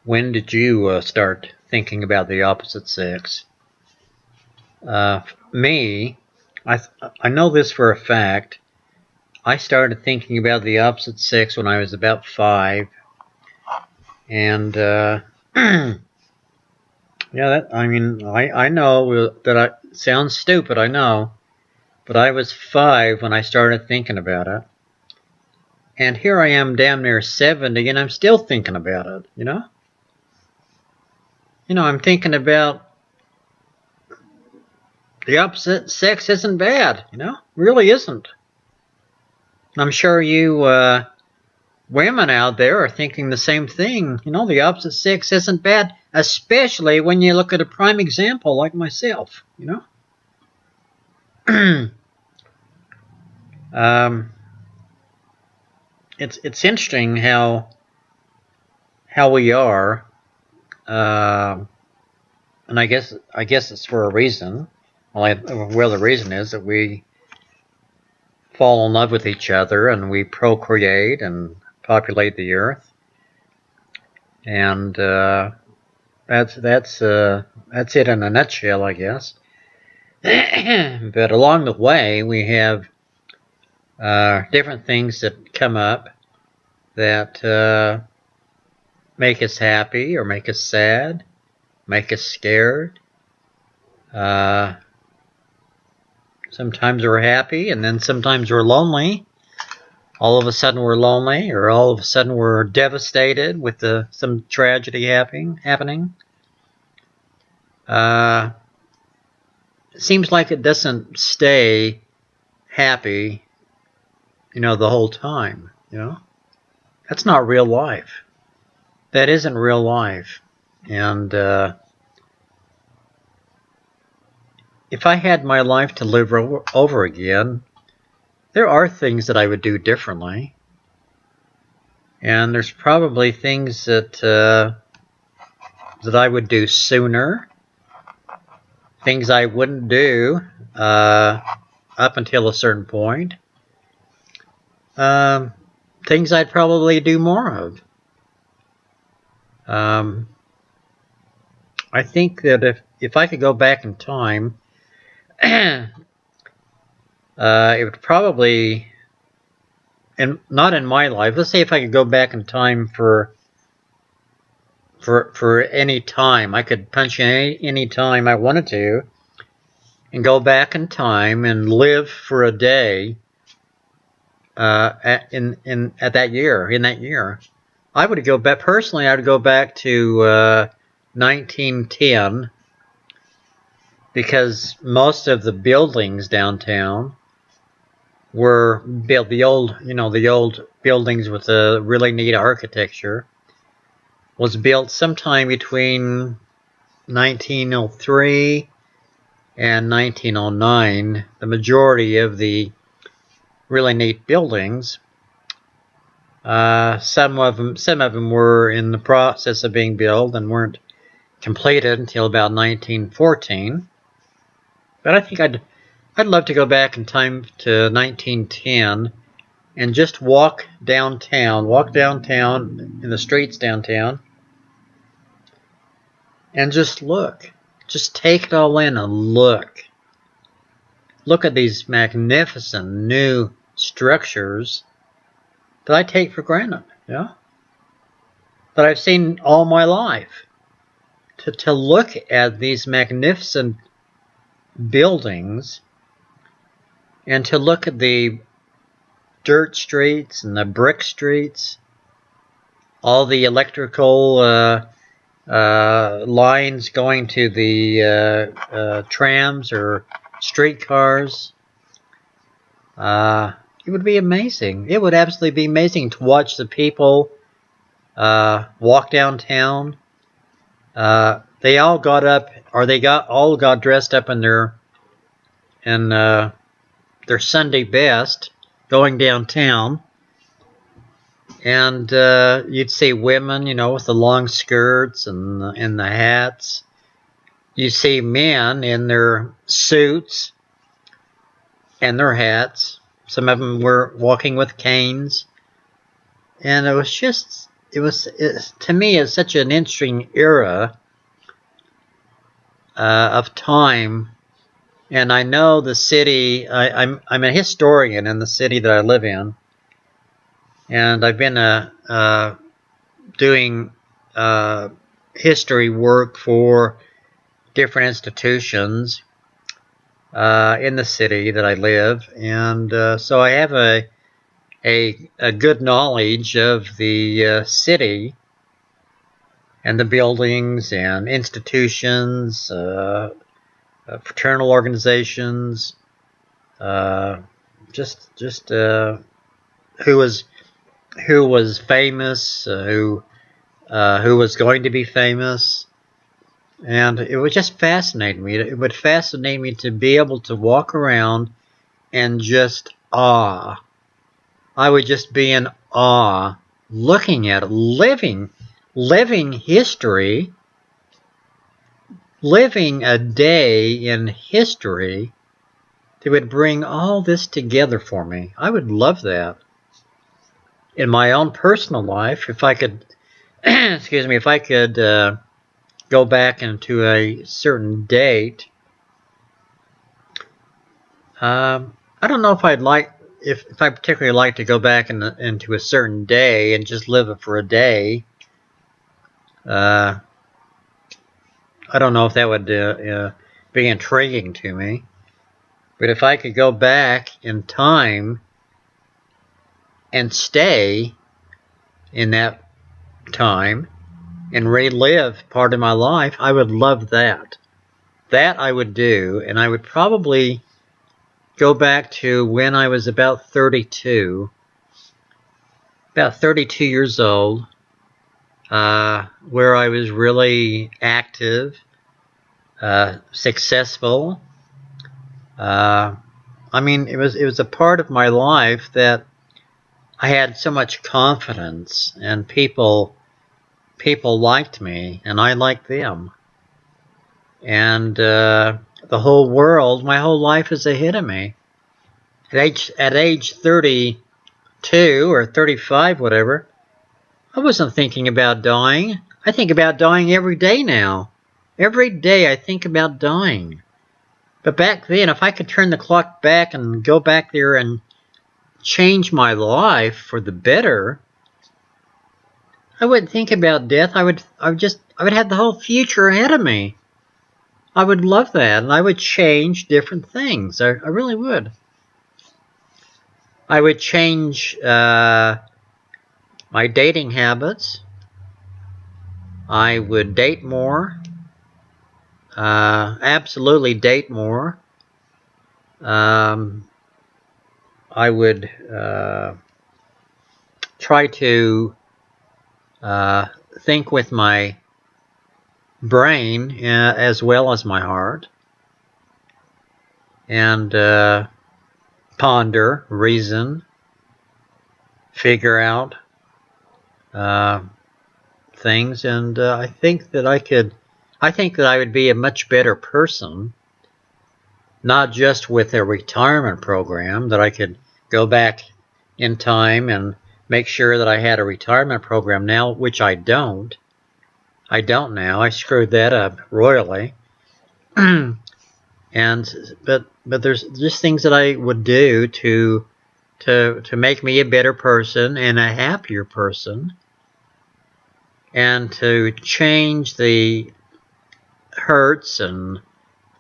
When did you start thinking about the opposite sex? Me, I know this for a fact. I started thinking about the opposite sex when I was about 5. And, yeah, I know that sounds stupid, I know. But I was 5 when I started thinking about it. And here I am damn near 70 and I'm still thinking about it, you know? I'm thinking about the opposite sex isn't bad, really isn't. And I'm sure you women out there are thinking the same thing. The opposite sex isn't bad, especially when you look at a prime example like myself, It's interesting how we are, and I guess it's for a reason. Well, the reason is that we fall in love with each other and we procreate and populate the earth, and that's it in a nutshell, I guess. But along the way, we have different things that come up that make us happy or make us sad, make us scared. Sometimes we're happy, and then sometimes we're lonely. All of a sudden we're lonely, or all of a sudden we're devastated with some tragedy happening. It seems like it doesn't stay happy, the whole time, That's not real life. That isn't real life. And if I had my life to live over again, there are things that I would do differently. And there's probably things that I would do sooner. Things I wouldn't do up until a certain point. Things I'd probably do more of. I think that if I could go back in time, it would probably, and not in my life. Let's say if I could go back in time for any time, I could punch in any time I wanted to, and go back in time and live for a day. In that year, I would go back personally. I would go back to 1910. Because most of the buildings downtown were built, the old buildings with a really neat architecture was built sometime between 1903 and 1909. The majority of the really neat buildings, some of them were in the process of being built and weren't completed until about 1914. But I think I'd love to go back in time to 1910 and just walk downtown in the streets downtown, and just look. Just take it all in and look. Look at these magnificent new structures that I take for granted, that I've seen all my life. To look at these magnificent buildings and to look at the dirt streets and the brick streets, all the electrical lines going to the trams or streetcars. It would be amazing. It would absolutely be amazing to watch the people walk downtown. They all got up, or all got dressed up in their Sunday best, going downtown. And you'd see women, with the long skirts and the hats. You see men in their suits and their hats. Some of them were walking with canes. And it was just to me, it's such an interesting era of time. And I know the city. I'm a historian in the city that I live in, and I've been doing history work for different institutions in the city that I live, and so I have a good knowledge of the city and the buildings and institutions, fraternal organizations, just who was famous, who was going to be famous. And it would just fascinate me. It would fascinate me to be able to walk around and just awe. I would just be in awe looking at it, living history, living a day in history that would bring all this together for me. I would love that. In my own personal life, if I could, excuse me, if I could go back into a certain date, I don't know if I'd like, if I particularly like to go back into a certain day and just live it for a day. I don't know if that would be intriguing to me. But if I could go back in time and stay in that time and relive part of my life, I would love that. That I would do, and I would probably go back to when I was about 32 years old, where I was really active, successful. I mean, it was a part of my life that I had so much confidence, and people liked me, and I liked them. And the whole world, my whole life is ahead of me. At age 32 or 35, whatever, I wasn't thinking about dying. I think about dying every day now. Every day I think about dying. But back then, if I could turn the clock back and go back there and change my life for the better, I wouldn't think about death. I would have the whole future ahead of me. I would love that, and I would change different things. I really would. I would change my dating habits. I would date more. Absolutely date more. I would try to think with my brain as well as my heart, and ponder, reason, figure out things, and I think that I would be a much better person, not just with a retirement program, that I could go back in time and make sure that I had a retirement program now, which I don't. I don't now. I screwed that up royally. But there's just things that I would do to make me a better person and a happier person, and to change the hurts and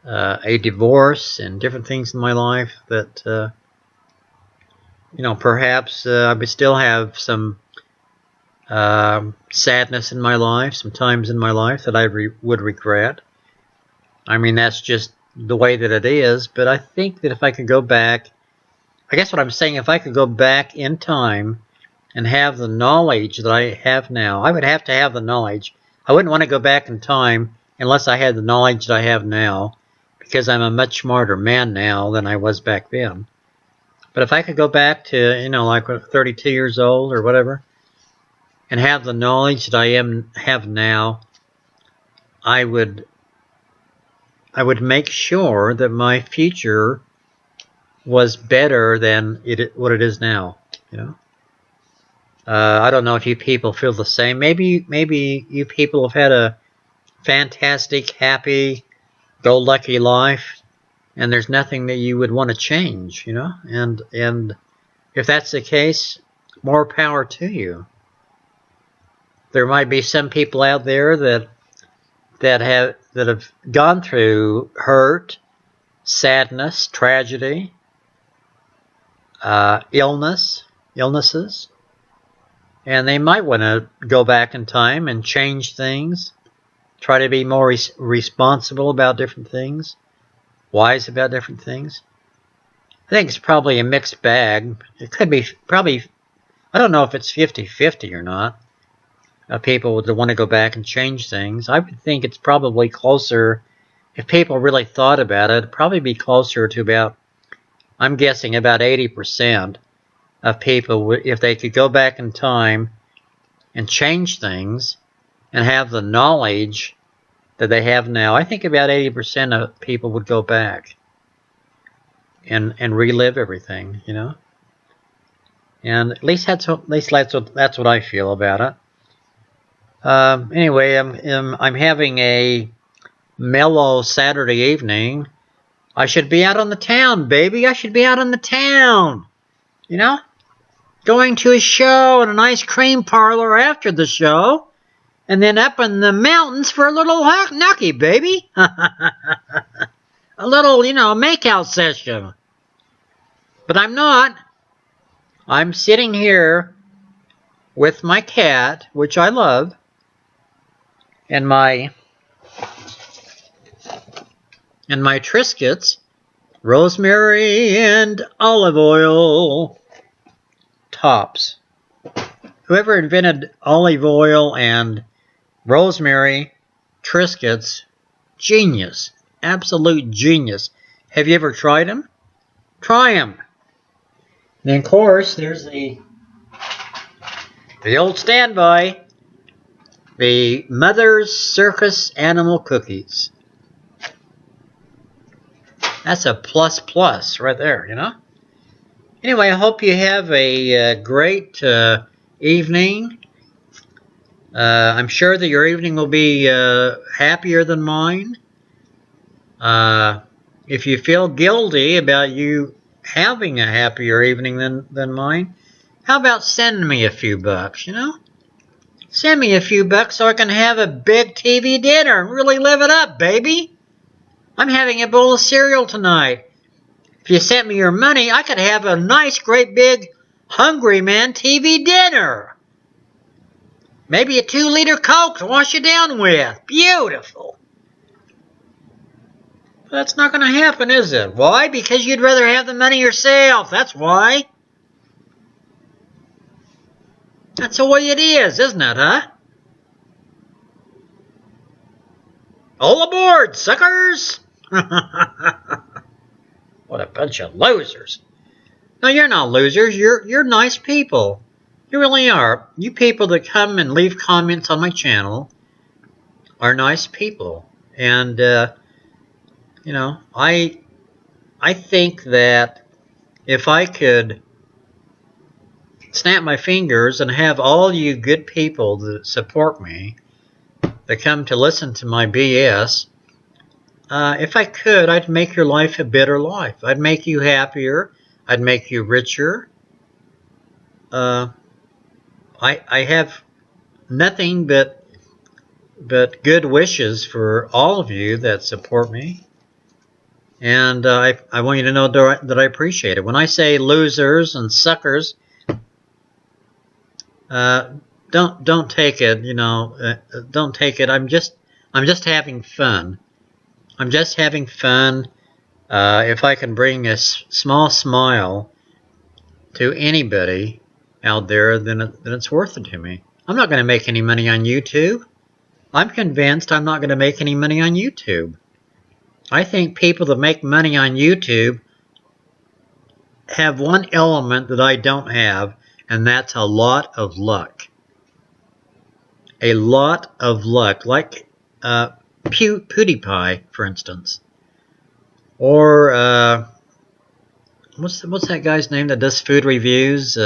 a divorce and different things in my life that perhaps I would still have some sadness in my life, some times in my life that I would regret. I mean, that's just the way that it is, but I think that if I could go back, I guess what I'm saying, if I could go back in time and have the knowledge that I have now, I would have to have the knowledge. I wouldn't want to go back in time unless I had the knowledge that I have now, because I'm a much smarter man now than I was back then. But if I could go back to, like 32 years old or whatever, and have the knowledge that I have now, I would make sure that my future was better than what it is now. I don't know if you people feel the same. Maybe you people have had a fantastic, happy, go lucky life, and there's nothing that you would want to change, you know. And if that's the case, more power to you. There might be some people out there that have gone through hurt, sadness, tragedy, illnesses, and they might want to go back in time and change things, try to be more responsible about different things, wise about different things. I think it's probably a mixed bag. It could be probably, I don't know if it's 50-50 or not. People would want to go back and change things. I would think it's probably closer, if people really thought about it, it'd probably be closer to about, I'm guessing about 80% of people, if they could go back in time and change things and have the knowledge that they have now. I think about 80% of people would go back and relive everything, you know. And at least that's what I feel about it. Anyway, I'm having a mellow Saturday evening. I should be out on the town, baby. I should be out on the town. You know? Going to a show and an ice cream parlor after the show. And then up in the mountains for a little knucky, baby. A little, you know, makeout session. But I'm not. I'm sitting here with my cat, which I love, and my Triscuits, rosemary and olive oil tops. Whoever invented olive oil and rosemary Triscuits, genius, absolute genius. Have you ever tried them? Try them. And then, of course, there's the old standby, the Mother's Circus Animal Cookies. That's a plus right there, you know? Anyway, I hope you have a great evening. I'm sure that your evening will be happier than mine. If you feel guilty about you having a happier evening than mine, how about sending me a few bucks, you know? Send me a few bucks so I can have a big TV dinner and really live it up, baby. I'm having a bowl of cereal tonight. If you sent me your money, I could have a nice, great, big, Hungry Man TV dinner. Maybe a 2-liter Coke to wash it down with. Beautiful. But that's not going to happen, is it? Why? Because you'd rather have the money yourself. That's why. That's the way it is, isn't it, huh? All aboard, suckers! What a bunch of losers. No, you're not losers. You're nice people. You really are. You people that come and leave comments on my channel are nice people. And, you know, I think that if I could snap my fingers and have all you good people that support me, that come to listen to my BS, if I could, I'd make your life a better life. I'd make you happier. I'd make you richer. I have nothing but good wishes for all of you that support me. And I want you to know that I appreciate it. When I say losers and suckers, don't take it, you know, don't take it. I'm just having fun. I'm just having fun. If I can bring a small smile to anybody out there, then it's worth it to me. I'm not going to make any money on YouTube. I'm convinced I'm not going to make any money on YouTube. I think people that make money on YouTube have one element that I don't have, and that's a lot of luck. A lot of luck, like PewDiePie, for instance, or what's that guy's name that does food reviews?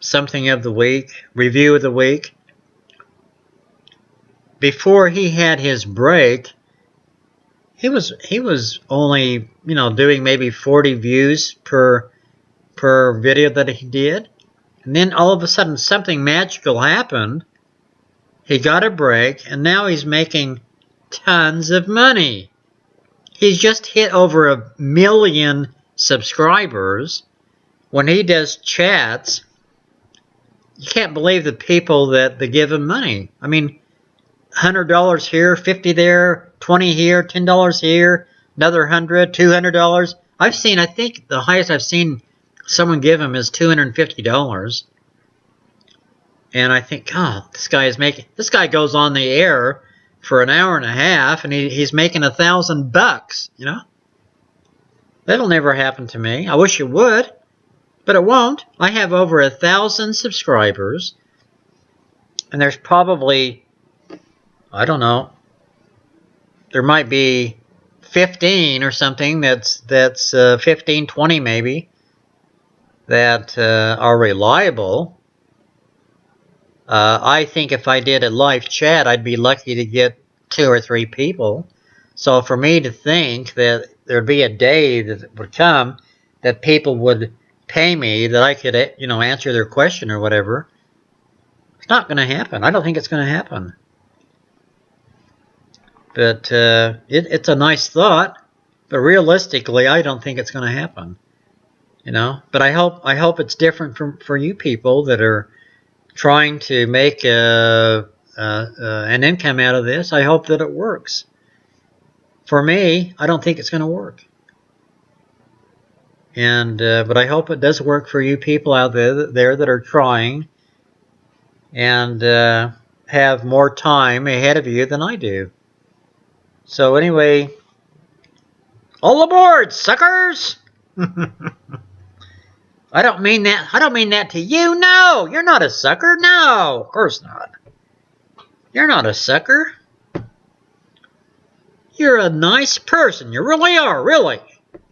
something of the week, review of the week. Before he had his break, he was only, doing maybe 40 views per video that he did. And then all of a sudden something magical happened. He got a break, and now he's making tons of money. He's just hit over 1 million subscribers. When he does chats, you can't believe the people that give him money. I mean, $100 here, $50 there, $20 here, $10 here, another $100, $200. I think the highest I've seen someone give him is $250. And I think, oh, this guy goes on the air for an hour and a half, and he's making $1,000, That'll never happen to me. I wish it would, but it won't. I have over 1,000 subscribers, and there's probably, I don't know, there might be 15 or something that's 15, 20 maybe, that are reliable. I think if I did a live chat, I'd be lucky to get 2 or 3 people. So for me to think that there'd be a day that would come that people would pay me that I could, answer their question or whatever, it's not going to happen. I don't think it's going to happen. But it's a nice thought. But realistically, I don't think it's going to happen. But I hope it's different for you people that are trying to make an income out of this. I hope that it works. For me, I don't think it's going to work. And but I hope it does work for you people out there that are trying and have more time ahead of you than I do. So anyway, all aboard, suckers! I don't mean that to you. No, you're not a sucker. No, of course not. You're not a sucker. You're a nice person. You really are, really. Of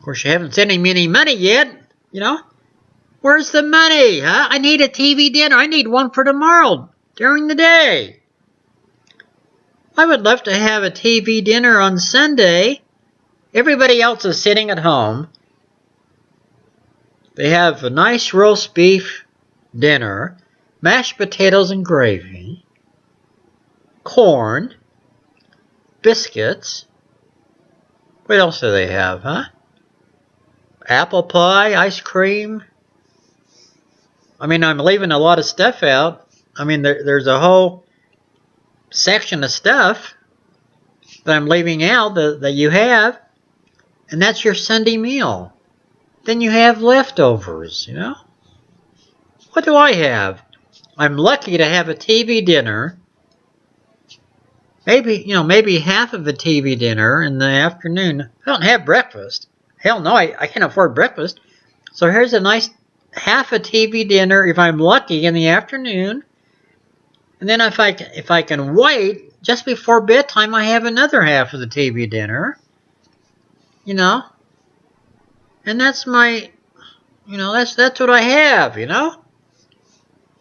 course, you haven't sent me any money yet, Where's the money, huh? I need a TV dinner. I need one for tomorrow during the day. I would love to have a TV dinner on Sunday. Everybody else is sitting at home. They have a nice roast beef dinner, mashed potatoes and gravy, corn, biscuits. What else do they have, huh? Apple pie, ice cream. I mean, I'm leaving a lot of stuff out. I mean, there's a whole section of stuff that I'm leaving out that you have. And that's your Sunday meal. Then you have leftovers, What do I have? I'm lucky to have a TV dinner. Maybe half of a TV dinner in the afternoon. I don't have breakfast. Hell no, I can't afford breakfast. So here's a nice half a TV dinner if I'm lucky in the afternoon. And then if I can wait, just before bedtime, I have another half of the TV dinner. And that's my, that's what I have,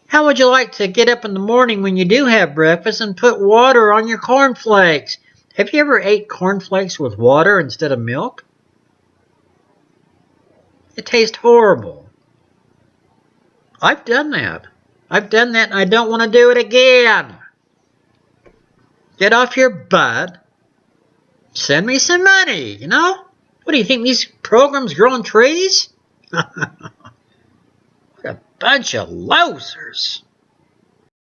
How would you like to get up in the morning when you do have breakfast and put water on your cornflakes? Have you ever ate cornflakes with water instead of milk? It tastes horrible. I've done that. And I don't want to do it again. Get off your butt. Send me some money, What do you think, these programs growing trees? What a bunch of losers.